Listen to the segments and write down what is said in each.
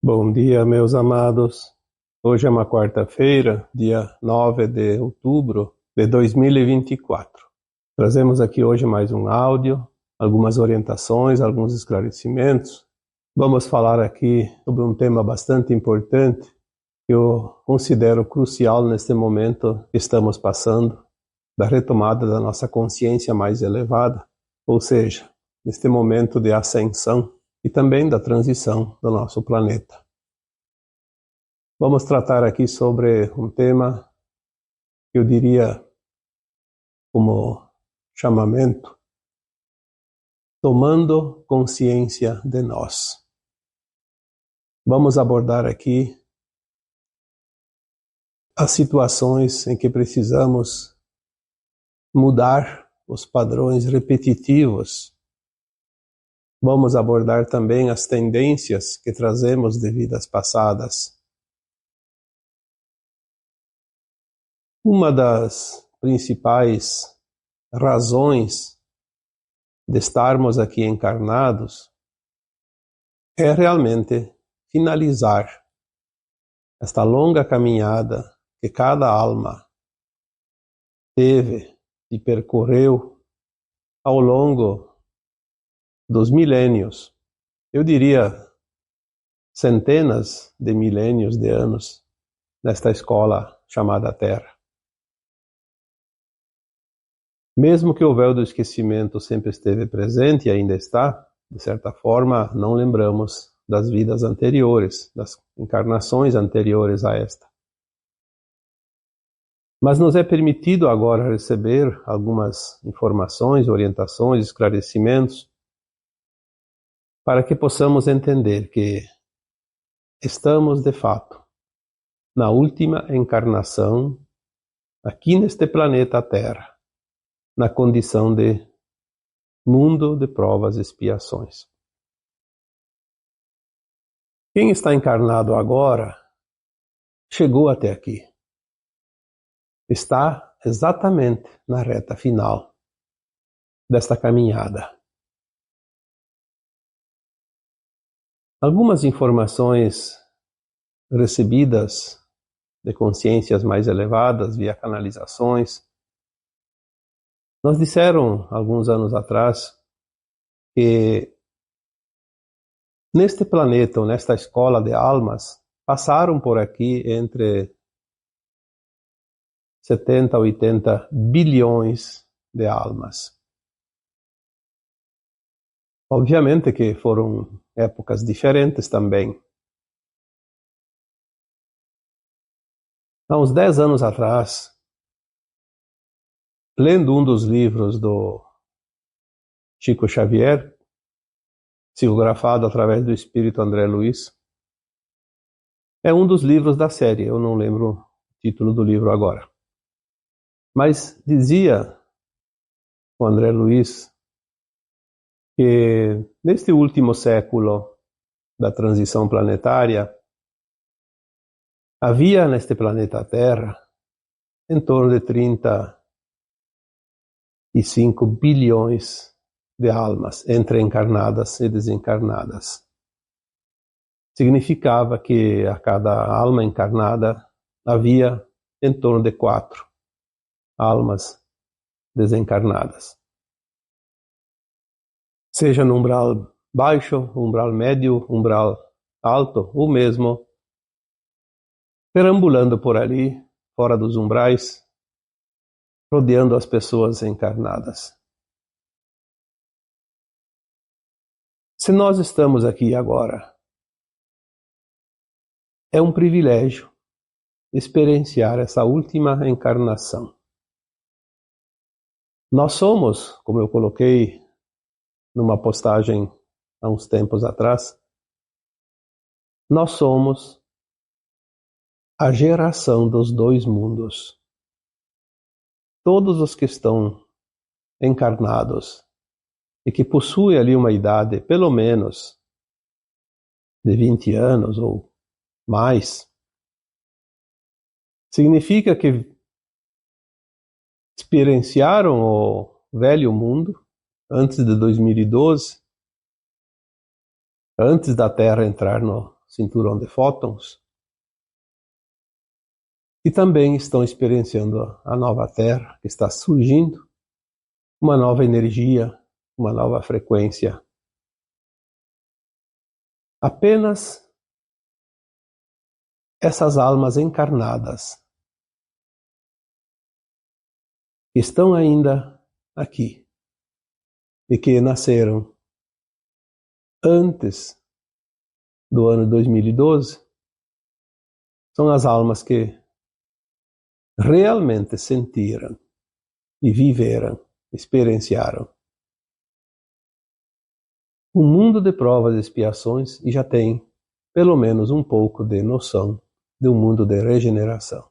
Bom dia, meus amados. Hoje é uma quarta-feira, dia 9 de outubro de 2024. Trazemos aqui hoje mais um áudio, algumas orientações, alguns esclarecimentos. Vamos falar aqui sobre um tema bastante importante que eu considero crucial neste momento que estamos passando, da retomada da nossa consciência mais elevada, ou seja, neste momento de ascensão e também da transição do nosso planeta. Vamos tratar aqui sobre um tema que eu diria como chamamento, tomando consciência de nós. Vamos abordar aqui as situações em que precisamos mudar os padrões repetitivos. Vamos abordar também as tendências que trazemos de vidas passadas. Uma das principais razões de estarmos aqui encarnados é realmente finalizar esta longa caminhada que cada alma teve e percorreu ao longo dos milênios, eu diria centenas de milênios de anos nesta escola chamada Terra. Mesmo que o véu do esquecimento sempre esteve presente e ainda está, de certa forma não lembramos das vidas anteriores, das encarnações anteriores a esta. Mas nos é permitido agora receber algumas informações, orientações, esclarecimentos, para que possamos entender que estamos, de fato, na última encarnação aqui neste planeta Terra, na condição de mundo de provas e expiações. Quem está encarnado agora chegou até aqui. Está exatamente na reta final desta caminhada. Algumas informações recebidas de consciências mais elevadas via canalizações nos disseram alguns anos atrás que neste planeta, ou nesta escola de almas, passaram por aqui entre 70 a 80 bilhões de almas. Obviamente que foram épocas diferentes também. Há uns 10 anos atrás, lendo um dos livros do Chico Xavier, psicografado através do espírito André Luiz, é um dos livros da série, eu não lembro o título do livro agora. Mas dizia o André Luiz que neste último século da transição planetária, havia neste planeta Terra em torno de 35 bilhões de almas, entre encarnadas e desencarnadas. Significava que a cada alma encarnada havia em torno de 4 almas desencarnadas. Seja no umbral baixo, umbral médio, umbral alto, ou mesmo perambulando por ali, fora dos umbrais, rodeando as pessoas encarnadas. Se nós estamos aqui agora, é um privilégio experienciar essa última encarnação. Nós somos, como eu coloquei numa postagem há uns tempos atrás, nós somos a geração dos 2 mundos. Todos os que estão encarnados e que possuem ali uma idade, pelo menos, de 20 anos ou mais, significa que experienciaram o velho mundo antes de 2012, antes da Terra entrar no cinturão de fótons, e também estão experienciando a nova Terra que está surgindo, uma nova energia, uma nova frequência. Apenas essas almas encarnadas que estão ainda aqui e que nasceram antes do ano 2012 são as almas que realmente sentiram e viveram, experienciaram um mundo de provas e expiações e já têm pelo menos um pouco de noção de um mundo de regeneração.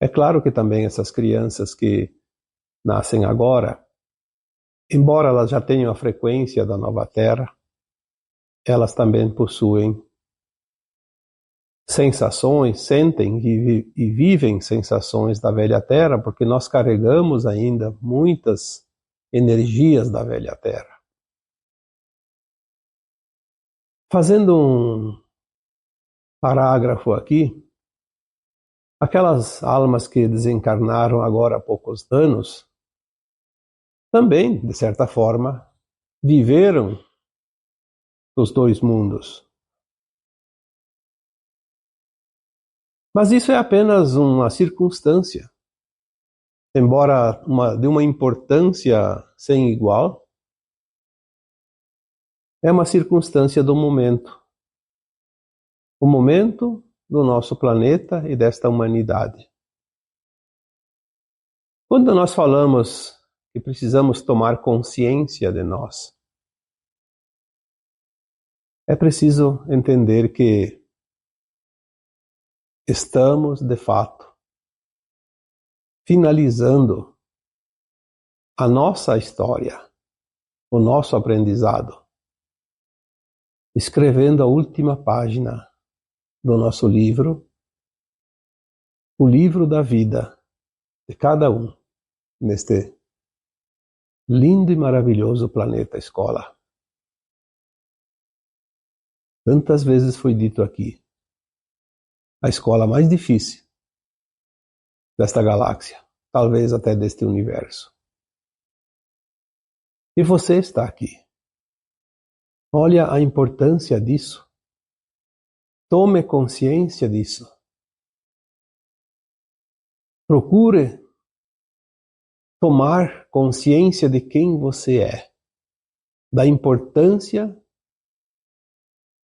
É claro que também essas crianças que nascem agora, embora elas já tenham a frequência da nova Terra, elas também possuem sensações, sentem e vivem sensações da velha Terra, porque nós carregamos ainda muitas energias da velha Terra. Fazendo um parágrafo aqui, aquelas almas que desencarnaram agora há poucos anos, também, de certa forma, viveram os dois mundos. Mas isso é apenas uma circunstância, embora de uma importância sem igual, é uma circunstância do momento. O momento do nosso planeta e desta humanidade. Quando nós falamos que precisamos tomar consciência de nós, é preciso entender que estamos, de fato, finalizando a nossa história, o nosso aprendizado, escrevendo a última página do nosso livro, o livro da vida de cada um neste lindo e maravilhoso planeta escola. Tantas vezes foi dito aqui, a escola mais difícil desta galáxia, talvez até deste universo. E você está aqui. Olha a importância disso. Tome consciência disso. Procure tomar consciência de quem você é, da importância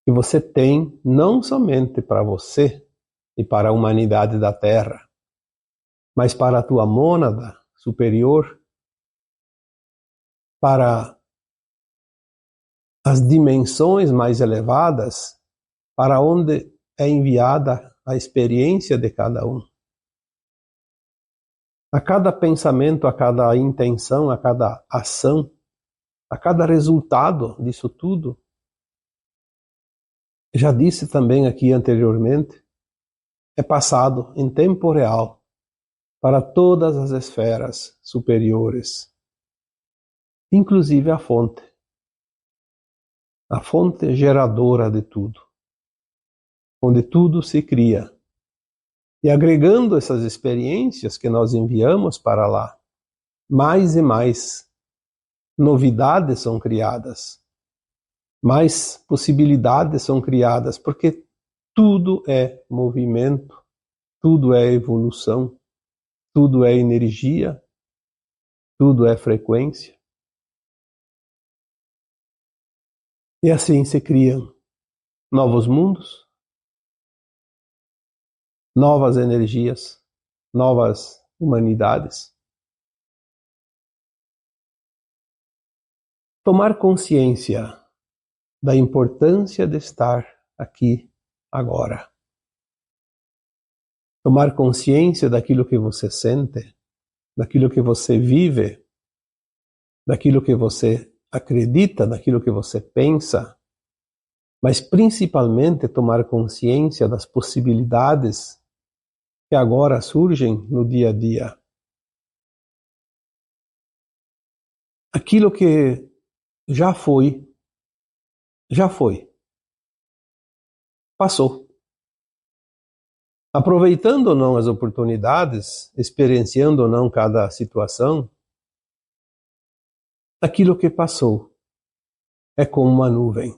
que você tem não somente para você e para a humanidade da Terra, mas para a tua mônada superior, para as dimensões mais elevadas, para onde é enviada a experiência de cada um. A cada pensamento, a cada intenção, a cada ação, a cada resultado disso tudo, já disse também aqui anteriormente, é passado em tempo real para todas as esferas superiores, inclusive a fonte geradora de tudo, onde tudo se cria. E agregando essas experiências que nós enviamos para lá, mais e mais novidades são criadas, mais possibilidades são criadas, porque tudo é movimento, tudo é evolução, tudo é energia, tudo é frequência. E assim se criam novos mundos, novas energias, novas humanidades. Tomar consciência da importância de estar aqui agora. Tomar consciência daquilo que você sente, daquilo que você vive, daquilo que você acredita, daquilo que você pensa, mas principalmente tomar consciência das possibilidades que agora surgem no dia a dia. Aquilo que já foi, já foi. passou. Aproveitando ou não as oportunidades, experienciando ou não cada situação, aquilo que passou é como uma nuvem.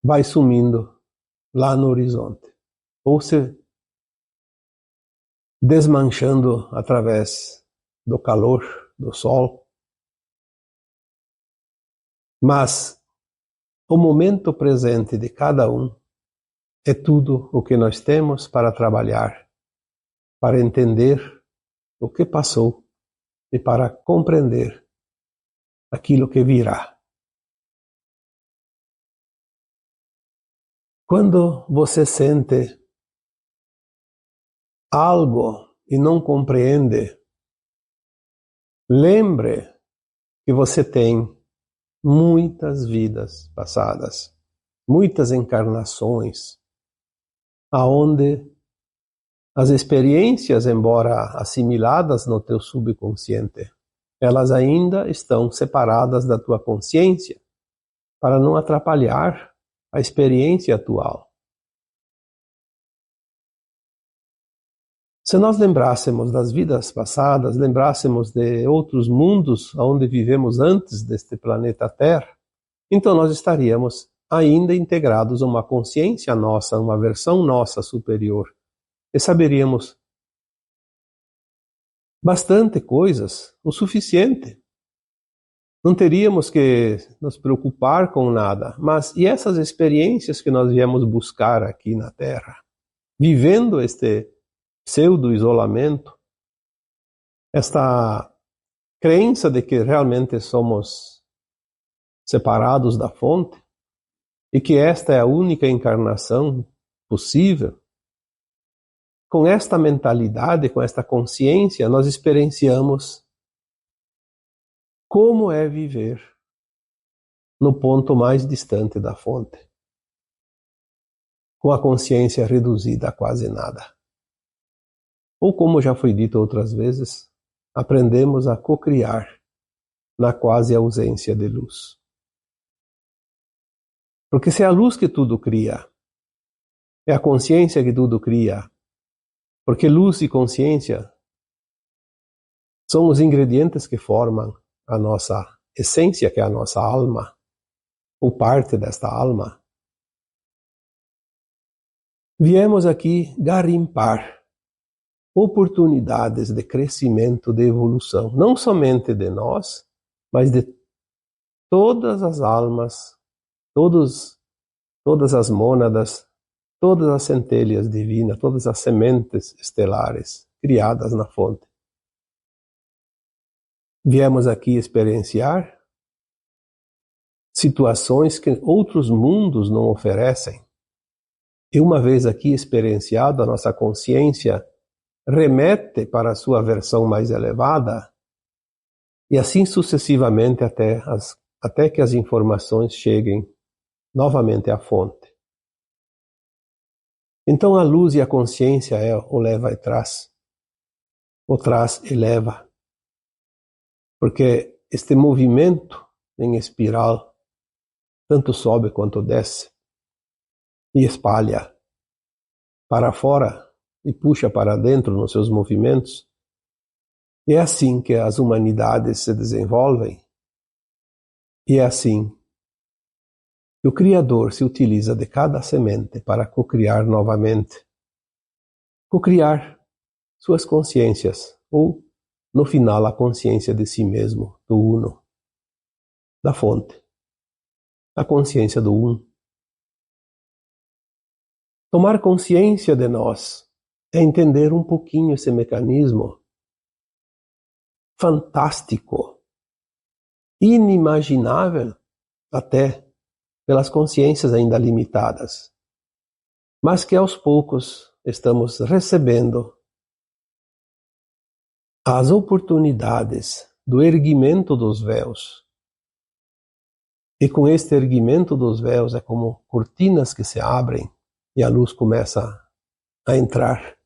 Vai sumindo lá no horizonte, ou se desmanchando através do calor do sol. Mas o momento presente de cada um é tudo o que nós temos para trabalhar, para entender o que passou e para compreender aquilo que virá. Quando você sente algo e não compreende, lembre que você tem muitas vidas passadas, muitas encarnações, aonde as experiências, embora assimiladas no teu subconsciente, elas ainda estão separadas da tua consciência, para não atrapalhar a experiência atual. Se nós lembrássemos das vidas passadas, lembrássemos de outros mundos onde vivemos antes deste planeta Terra, então nós estaríamos ainda integrados a uma consciência nossa, uma versão nossa superior, e saberíamos bastante coisas, o suficiente. Não teríamos que nos preocupar com nada, mas e essas experiências que nós viemos buscar aqui na Terra, vivendo este pseudo-isolamento, esta crença de que realmente somos separados da fonte e que esta é a única encarnação possível, com esta mentalidade, com esta consciência, nós experienciamos como é viver no ponto mais distante da fonte, com a consciência reduzida a quase nada. Ou, como já foi dito outras vezes, aprendemos a cocriar na quase ausência de luz. Porque se é a luz que tudo cria, é a consciência que tudo cria, porque luz e consciência são os ingredientes que formam a nossa essência, que é a nossa alma, ou parte desta alma. Viemos aqui garimpar oportunidades de crescimento, de evolução, não somente de nós, mas de todas as almas, todas as mônadas, todas as centelhas divinas, todas as sementes estelares criadas na fonte. Viemos aqui experienciar situações que outros mundos não oferecem. E uma vez aqui experienciado, a nossa consciência remete para a sua versão mais elevada, e assim sucessivamente até que as informações cheguem novamente à fonte. Então a luz e a consciência é o leva e traz, o traz e leva, porque este movimento em espiral tanto sobe quanto desce e espalha para fora e puxa para dentro nos seus movimentos. E é assim que as humanidades se desenvolvem, e é assim que o Criador se utiliza de cada semente para cocriar novamente, cocriar suas consciências, ou no final a consciência de si mesmo, do Uno, da fonte, a consciência do Um. Tomar consciência de nós é entender um pouquinho esse mecanismo fantástico, inimaginável até pelas consciências ainda limitadas, mas que aos poucos estamos recebendo as oportunidades do erguimento dos véus. E com este erguimento dos véus é como cortinas que se abrem e a luz começa a entrar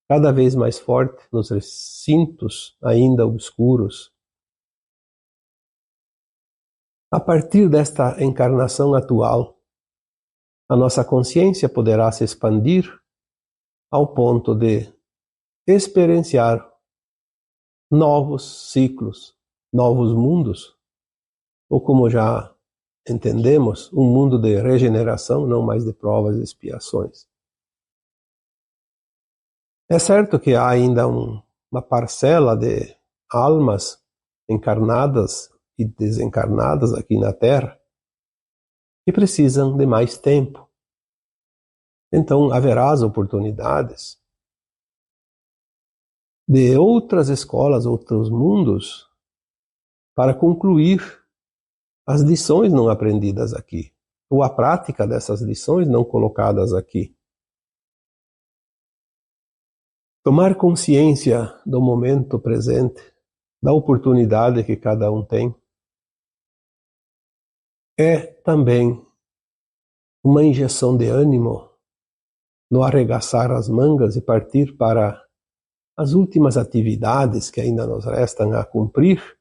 cada vez mais forte nos recintos ainda obscuros. A partir desta encarnação atual, a nossa consciência poderá se expandir ao ponto de experienciar novos ciclos, novos mundos, ou como já entendemos, um mundo de regeneração, não mais de provas e expiações. É certo que há ainda uma parcela de almas encarnadas e desencarnadas aqui na Terra que precisam de mais tempo. Então haverá as oportunidades de outras escolas, outros mundos, para concluir as lições não aprendidas aqui, ou a prática dessas lições não colocadas aqui. Tomar consciência do momento presente, da oportunidade que cada um tem, é também uma injeção de ânimo no arregaçar as mangas e partir para as últimas atividades que ainda nos restam a cumprir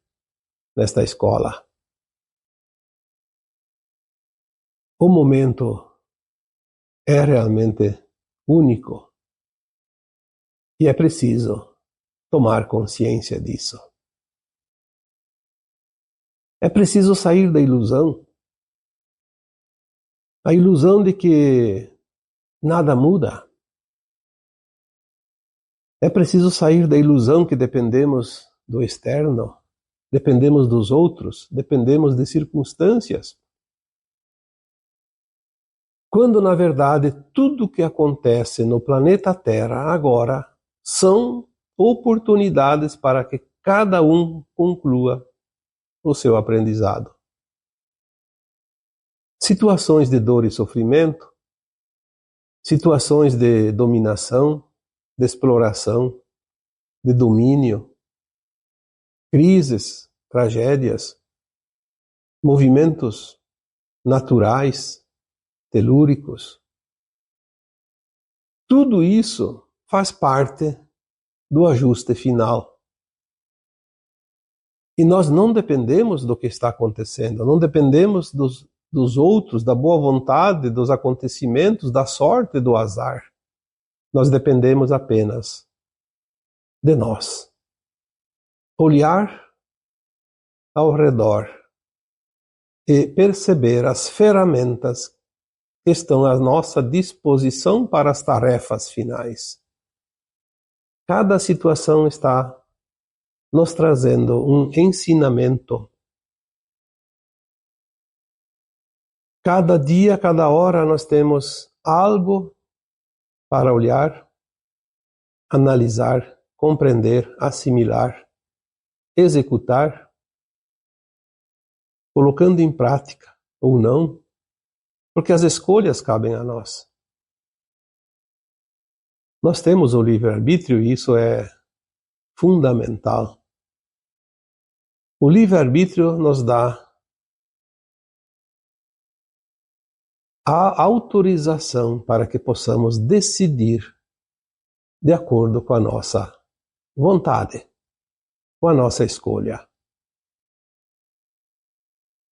nesta escola. O momento é realmente único e é preciso tomar consciência disso. É preciso sair da ilusão, a ilusão de que nada muda. É preciso sair da ilusão que dependemos do externo, dependemos dos outros, dependemos de circunstâncias. Quando, na verdade, tudo o que acontece no planeta Terra agora são oportunidades para que cada um conclua o seu aprendizado. Situações de dor e sofrimento, situações de dominação, de exploração, de domínio, crises, tragédias, movimentos naturais, telúricos. Tudo isso faz parte do ajuste final. E nós não dependemos do que está acontecendo, não dependemos dos outros, da boa vontade, dos acontecimentos, da sorte, do azar. Nós dependemos apenas de nós. Olhar ao redor e perceber as ferramentas que estão à nossa disposição para as tarefas finais. Cada situação está nos trazendo um ensinamento. Cada dia, cada hora nós temos algo para olhar, analisar, compreender, assimilar, executar, colocando em prática ou não, porque as escolhas cabem a nós. Nós temos o livre-arbítrio e isso é fundamental. O livre-arbítrio nos dá a autorização para que possamos decidir de acordo com a nossa vontade, com a nossa escolha.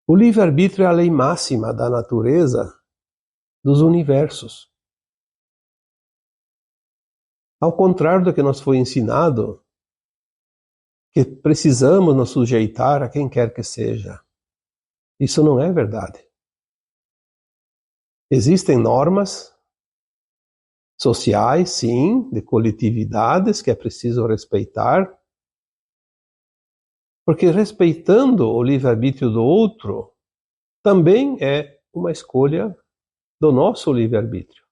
O livre-arbítrio é a lei máxima da natureza dos universos. Ao contrário do que nos foi ensinado, que precisamos nos sujeitar a quem quer que seja. Isso não é verdade. Existem normas sociais, sim, de coletividades que é preciso respeitar, porque respeitando o livre-arbítrio do outro, também é uma escolha do nosso livre-arbítrio.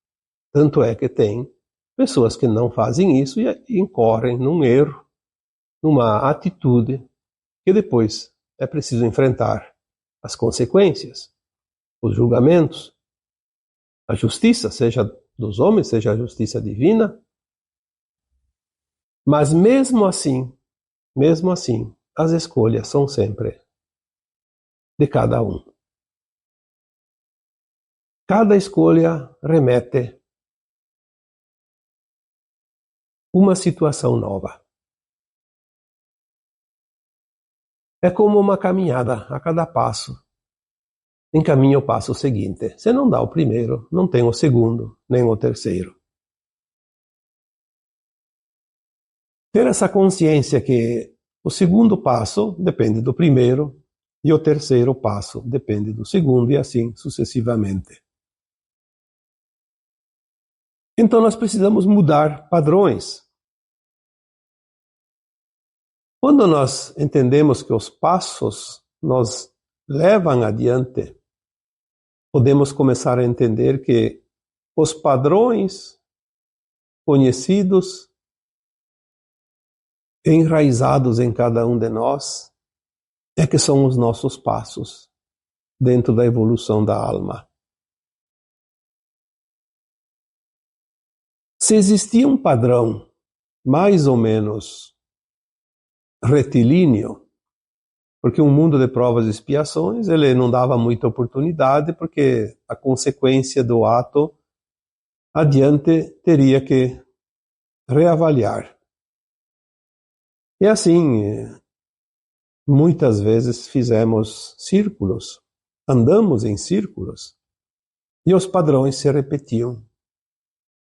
Tanto é que tem pessoas que não fazem isso e incorrem num erro, numa atitude que depois é preciso enfrentar as consequências, os julgamentos, a justiça, seja dos homens, seja a justiça divina. Mas mesmo assim, as escolhas são sempre de cada um. Cada escolha remete uma situação nova. É como uma caminhada a cada passo. encaminha o passo seguinte. Se não dá o primeiro, não tem o segundo, nem o terceiro. Ter essa consciência que o segundo passo depende do primeiro e o terceiro passo depende do segundo e assim sucessivamente. Então nós precisamos mudar padrões. Quando nós entendemos que os passos nos levam adiante, podemos começar a entender que os padrões conhecidos, enraizados em cada um de nós, é que são os nossos passos dentro da evolução da alma. Se existia um padrão mais ou menos retilíneo, porque um mundo de provas e expiações, ele não dava muita oportunidade, porque a consequência do ato adiante teria que reavaliar. E assim, muitas vezes fizemos círculos, andamos em círculos, e os padrões se repetiam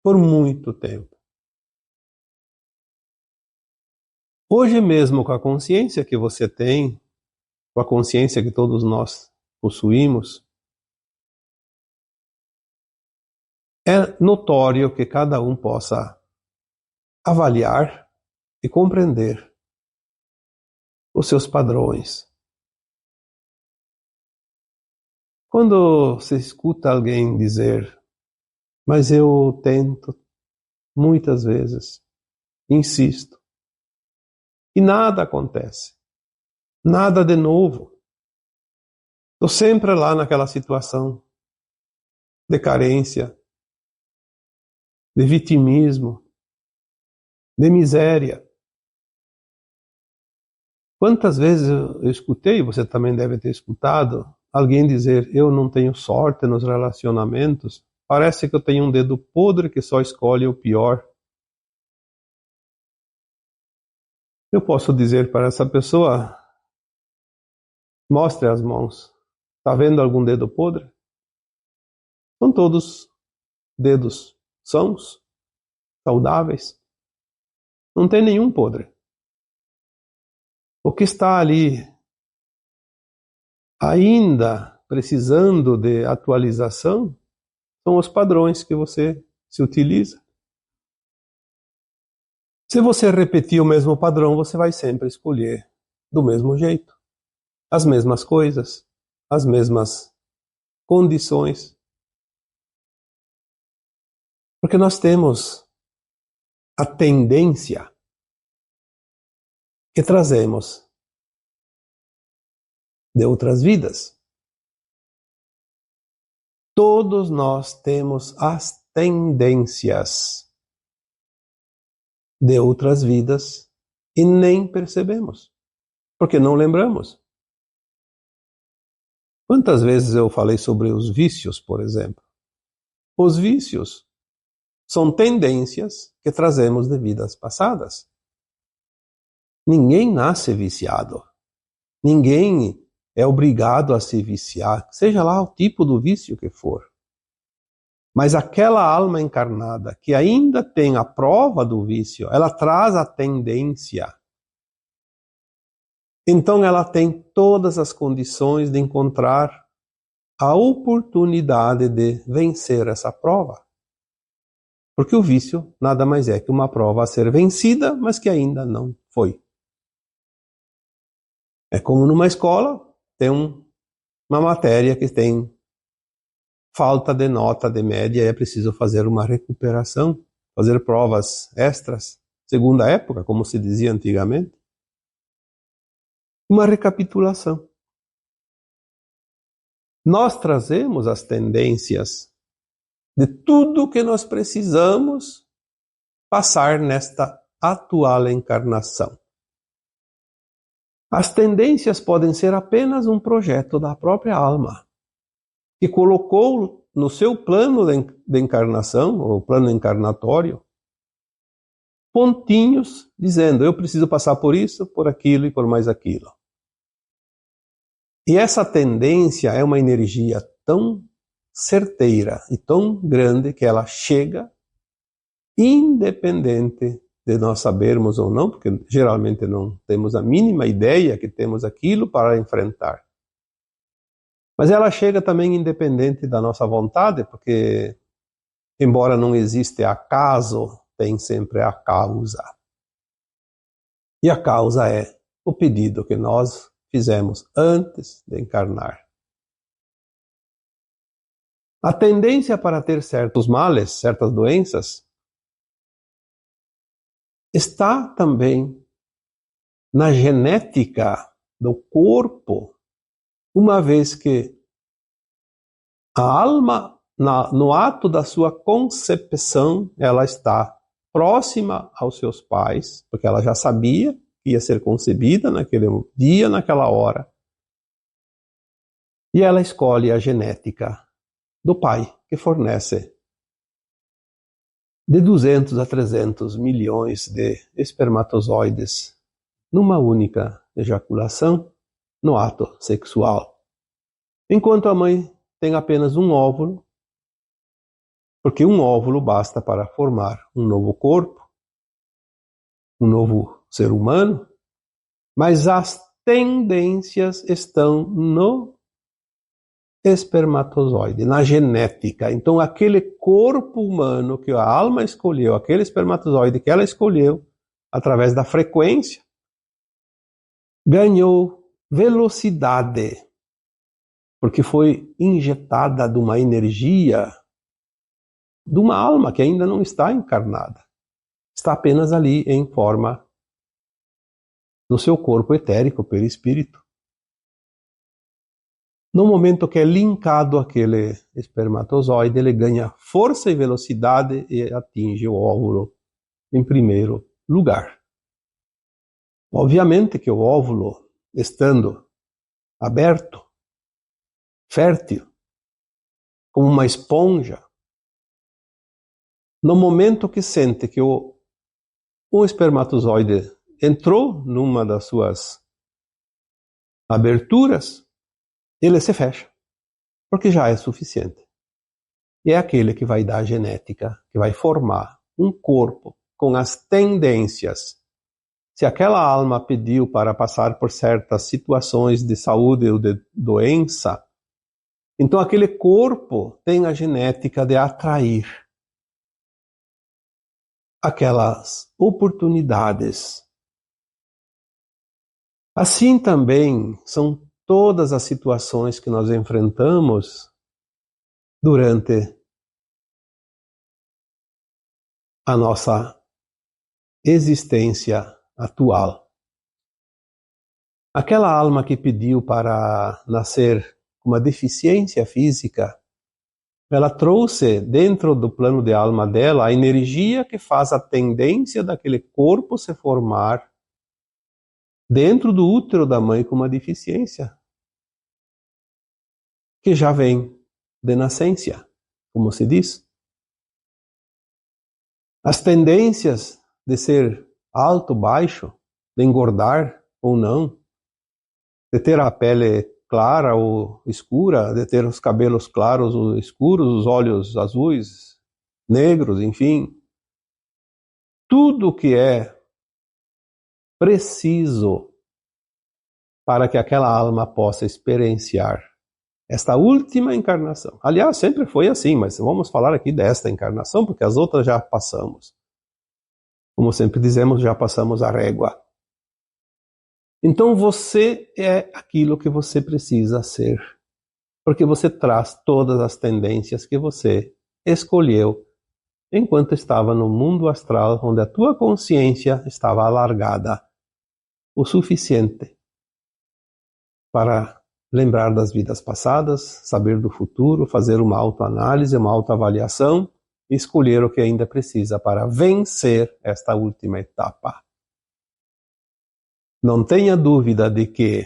por muito tempo. Hoje mesmo, com a consciência que você tem, com a consciência que todos nós possuímos, é notório que cada um possa avaliar e compreender os seus padrões. Quando você escuta alguém dizer, mas eu tento muitas vezes, insisto, e nada acontece, nada de novo. Estou sempre lá naquela situação de carência, de vitimismo, de miséria. Quantas vezes eu escutei, você também deve ter escutado, alguém dizer, eu não tenho sorte nos relacionamentos, parece que eu tenho um dedo podre que só escolhe o pior. Eu posso dizer para essa pessoa, mostre as mãos. Está vendo algum dedo podre? São todos dedos sãos, saudáveis. Não tem nenhum podre. O que está ali ainda precisando de atualização são os padrões que você se utiliza. Se você repetir o mesmo padrão, você vai sempre escolher do mesmo jeito, as mesmas coisas, as mesmas condições. Porque nós temos a tendência que trazemos de outras vidas. Todos nós temos as tendências de outras vidas e nem percebemos, porque não lembramos. Quantas vezes eu falei sobre os vícios, por exemplo? Os vícios são tendências que trazemos de vidas passadas. Ninguém nasce viciado. Ninguém é obrigado a se viciar, seja lá o tipo do vício que for. Mas aquela alma encarnada que ainda tem a prova do vício, ela traz a tendência. Então ela tem todas as condições de encontrar a oportunidade de vencer essa prova. Porque o vício nada mais é que uma prova a ser vencida, mas que ainda não foi. É como numa escola, tem uma matéria que tem falta de nota de média e é preciso fazer uma recuperação, fazer provas extras, segunda época, como se dizia antigamente. Uma recapitulação. Nós trazemos as tendências de tudo que nós precisamos passar nesta atual encarnação. As tendências podem ser apenas um projeto da própria alma, que colocou no seu plano de encarnação, ou plano encarnatório, pontinhos dizendo, eu preciso passar por isso, por aquilo e por mais aquilo. E essa tendência é uma energia tão certeira e tão grande que ela chega independente de nós sabermos ou não, porque geralmente não temos a mínima ideia que temos aquilo para enfrentar. Mas ela chega também independente da nossa vontade, porque, embora não existe acaso, tem sempre a causa. E a causa é o pedido que nós fizemos antes de encarnar. A tendência para ter certos males, certas doenças, está também na genética do corpo, uma vez que a alma, no ato da sua concepção, ela está próxima aos seus pais, porque ela já sabia que ia ser concebida naquele dia, naquela hora. E ela escolhe a genética do pai, que fornece de 200 a 300 milhões de espermatozoides numa única ejaculação no ato sexual. Enquanto a mãe tem apenas um óvulo, porque um óvulo basta para formar um novo corpo, um novo ser humano, mas as tendências estão no espermatozoide, na genética. Então, aquele corpo humano que a alma escolheu, aquele espermatozoide que ela escolheu, através da frequência, ganhou velocidade, porque foi injetada de uma energia de uma alma que ainda não está encarnada. Está apenas ali em forma do seu corpo etérico, perispírito. No momento que é linkado aquele espermatozoide, ele ganha força e velocidade e atinge o óvulo em primeiro lugar. Obviamente que o óvulo, estando aberto, fértil, como uma esponja, no momento que sente que o espermatozoide entrou numa das suas aberturas, ele se fecha, porque já é suficiente. E é aquele que vai dar a genética, que vai formar um corpo com as tendências. Se aquela alma pediu para passar por certas situações de saúde ou de doença, então aquele corpo tem a genética de atrair aquelas oportunidades. Assim também são todas as situações que nós enfrentamos durante a nossa existência atual. Aquela alma que pediu para nascer com uma deficiência física, ela trouxe dentro do plano de alma dela a energia que faz a tendência daquele corpo se formar dentro do útero da mãe com uma deficiência, que já vem de nascença, como se diz. As tendências de ser alto, baixo, de engordar ou não, de ter a pele clara ou escura, de ter os cabelos claros ou escuros, os olhos azuis, negros, enfim. Tudo que é preciso para que aquela alma possa experienciar esta última encarnação. Aliás, sempre foi assim, mas vamos falar aqui desta encarnação, porque as outras já passamos. Como sempre dizemos, já passamos a régua. Então você é aquilo que você precisa ser, porque você traz todas as tendências que você escolheu enquanto estava no mundo astral, onde a tua consciência estava alargada o suficiente para lembrar das vidas passadas, saber do futuro, fazer uma autoanálise, uma autoavaliação e escolher o que ainda precisa para vencer esta última etapa. Não tenha dúvida de que,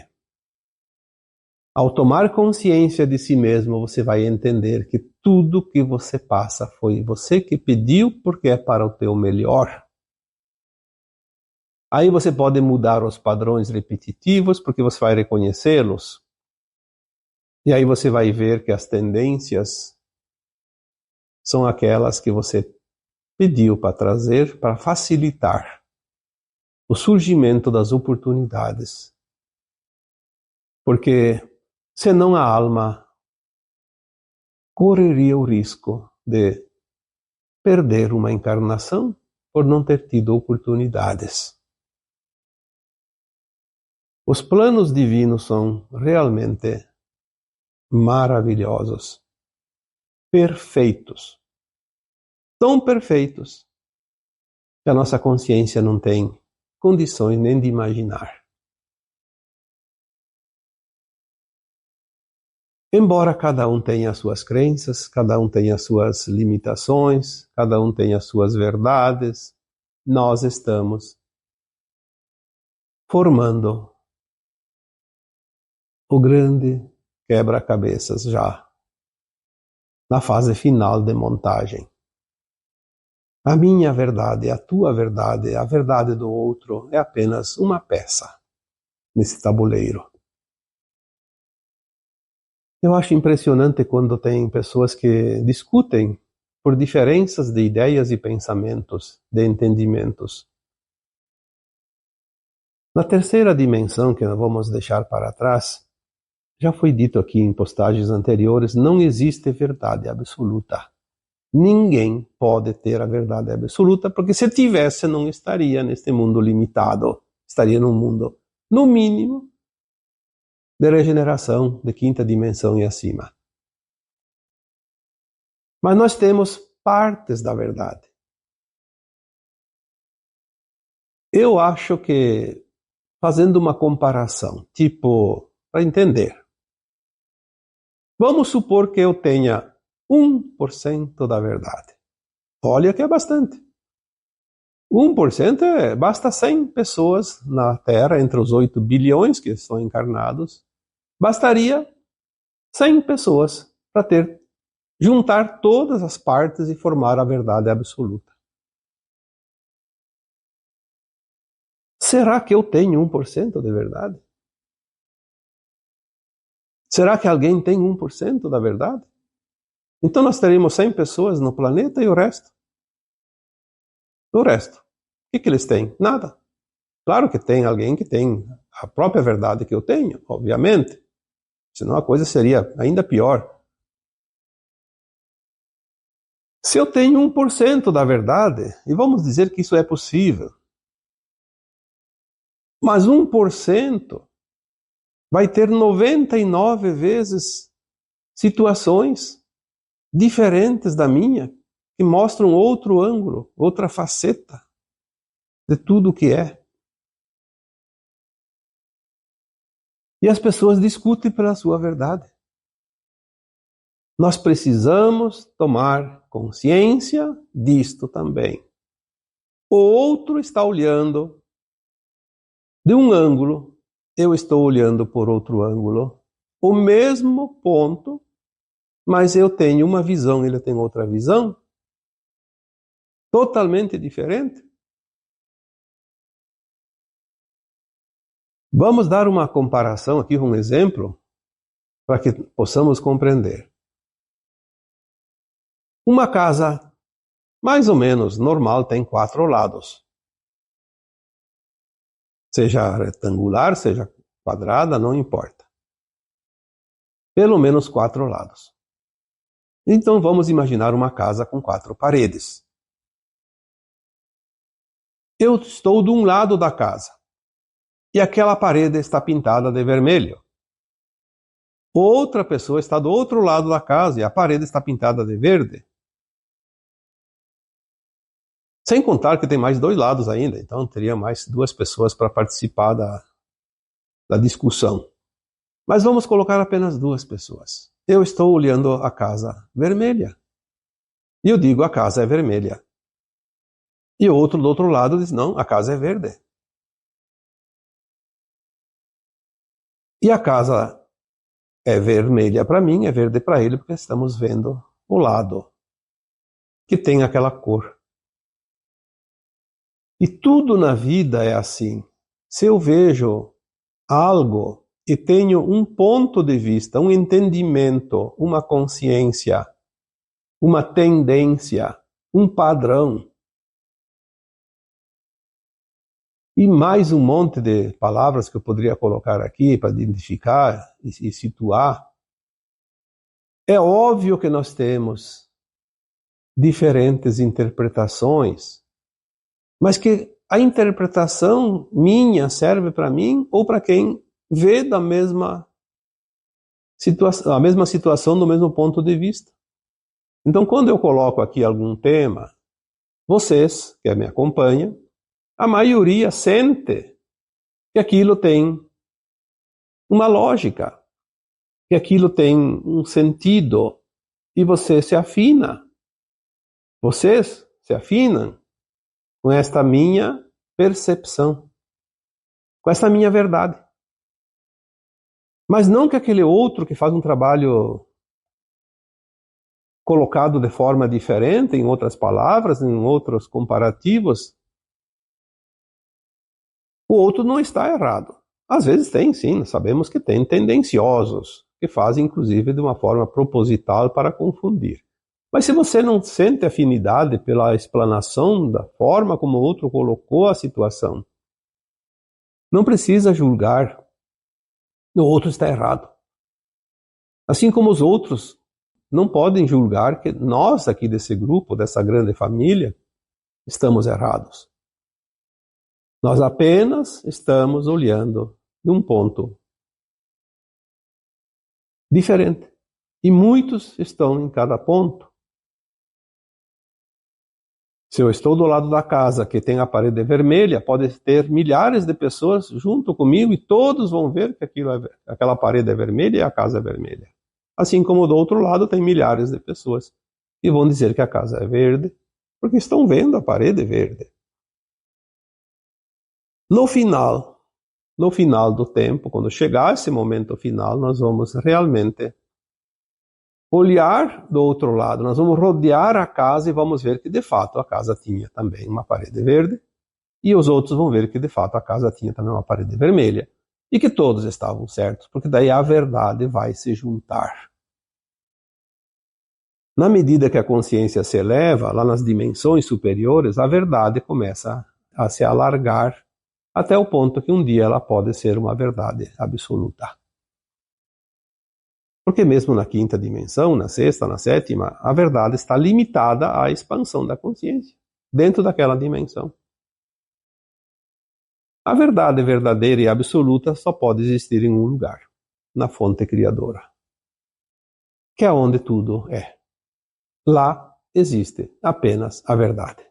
ao tomar consciência de si mesmo, você vai entender que tudo que você passa foi você que pediu porque é para o teu melhor. Aí você pode mudar os padrões repetitivos porque você vai reconhecê-los. E aí você vai ver que as tendências são aquelas que você pediu para trazer, para facilitar o surgimento das oportunidades. Porque senão a alma correria o risco de perder uma encarnação por não ter tido oportunidades. Os planos divinos são realmente maravilhosos, perfeitos, tão perfeitos que a nossa consciência não tem condições nem de imaginar. Embora cada um tenha as suas crenças, cada um tenha as suas limitações, cada um tenha as suas verdades, nós estamos formando o grande quebra-cabeças já na fase final de montagem. A minha verdade, a tua verdade, a verdade do outro é apenas uma peça nesse tabuleiro. Eu acho impressionante quando tem pessoas que discutem por diferenças de ideias e pensamentos, de entendimentos. Na terceira dimensão, que nós vamos deixar para trás, já foi dito aqui em postagens anteriores, não existe verdade absoluta. Ninguém pode ter a verdade absoluta, porque se tivesse, não estaria neste mundo limitado. Estaria num mundo, no mínimo, de regeneração, de quinta dimensão e acima. Mas nós temos partes da verdade. Eu acho que, fazendo uma comparação, tipo, para entender, vamos supor que eu tenha 1% da verdade. Olha que é bastante. 1% basta 100 pessoas na Terra, entre os 8 bilhões que estão encarnados, bastaria 100 pessoas para juntar todas as partes e formar a verdade absoluta. Será que eu tenho 1% de verdade? Será que alguém tem 1% da verdade? Então nós teríamos 100 pessoas no planeta e o resto? O resto, o que eles têm? Nada. Claro que tem alguém que tem a própria verdade que eu tenho, obviamente. Senão a coisa seria ainda pior. Se eu tenho 1% da verdade, e vamos dizer que isso é possível, mas 1% vai ter 99 vezes situações diferentes da minha, que mostram outro ângulo, outra faceta de tudo o que é. E as pessoas discutem pela sua verdade. Nós precisamos tomar consciência disto também. O outro está olhando de um ângulo, eu estou olhando por outro ângulo, o mesmo ponto, mas eu tenho uma visão, ele tem outra visão, totalmente diferente. Vamos dar uma comparação aqui, um exemplo, para que possamos compreender. Uma casa mais ou menos normal tem 4 lados. Seja retangular, seja quadrada, não importa. Pelo menos 4 lados. Então vamos imaginar uma casa com 4 paredes. Eu estou de um lado da casa e aquela parede está pintada de vermelho. Outra pessoa está do outro lado da casa e a parede está pintada de verde. Sem contar que tem mais 2 lados ainda, então teria mais 2 pessoas para participar da discussão. Mas vamos colocar apenas 2 pessoas. Eu estou olhando a casa vermelha. E eu digo, a casa é vermelha. E o outro do outro lado diz, não, a casa é verde. E a casa é vermelha para mim, é verde para ele, porque estamos vendo o lado que tem aquela cor. E tudo na vida é assim. Se eu vejo algo e tenho um ponto de vista, um entendimento, uma consciência, uma tendência, um padrão, e mais um monte de palavras que eu poderia colocar aqui para identificar e situar, é óbvio que nós temos diferentes interpretações, mas que a interpretação minha serve para mim ou para quem vê da mesma situação, a mesma situação do mesmo ponto de vista. Então, quando eu coloco aqui algum tema, vocês que me acompanham, a maioria sente que aquilo tem uma lógica, que aquilo tem um sentido, e você se afina. Vocês se afinam com esta minha percepção, com esta minha verdade. Mas não que aquele outro que faz um trabalho colocado de forma diferente, em outras palavras, em outros comparativos, o outro não está errado. Às vezes tem, sim, sabemos que tem tendenciosos, que fazem inclusive de uma forma proposital para confundir. Mas se você não sente afinidade pela explanação da forma como o outro colocou a situação, não precisa julgar. O outro está errado. Assim como os outros não podem julgar que nós aqui desse grupo, dessa grande família, estamos errados. Nós apenas estamos olhando de um ponto diferente. E muitos estão em cada ponto. Se eu estou do lado da casa que tem a parede vermelha, pode ter milhares de pessoas junto comigo e todos vão ver que aquela parede é vermelha e a casa é vermelha. Assim como do outro lado tem milhares de pessoas que vão dizer que a casa é verde, porque estão vendo a parede verde. No final do tempo, quando chegar esse momento final, nós vamos realmente olhar do outro lado, nós vamos rodear a casa e vamos ver que de fato a casa tinha também uma parede verde, e os outros vão ver que de fato a casa tinha também uma parede vermelha, e que todos estavam certos, porque daí a verdade vai se juntar. Na medida que a consciência se eleva, lá nas dimensões superiores, a verdade começa a se alargar até o ponto que um dia ela pode ser uma verdade absoluta. Porque mesmo na quinta dimensão, na sexta, na sétima, a verdade está limitada à expansão da consciência, dentro daquela dimensão. A verdade verdadeira e absoluta só pode existir em um lugar, na fonte criadora, que é onde tudo é. Lá existe apenas a verdade.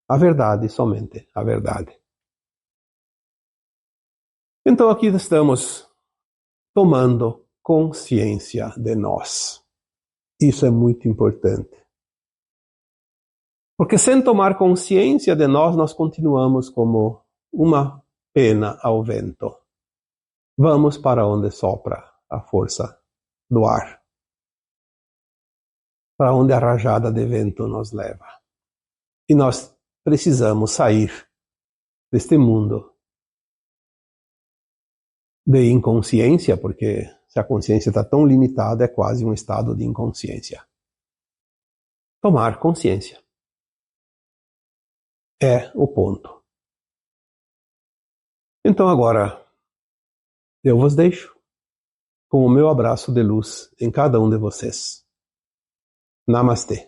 A verdade e somente a verdade. Então aqui estamos tomando consciência de nós. Isso é muito importante. Porque sem tomar consciência de nós, nós continuamos como uma pena ao vento. Vamos para onde sopra a força do ar. Para onde a rajada de vento nos leva. E nós precisamos sair deste mundo de inconsciência, porque se a consciência está tão limitada, é quase um estado de inconsciência. Tomar consciência é o ponto. Então agora, eu vos deixo com o meu abraço de luz em cada um de vocês. Namastê.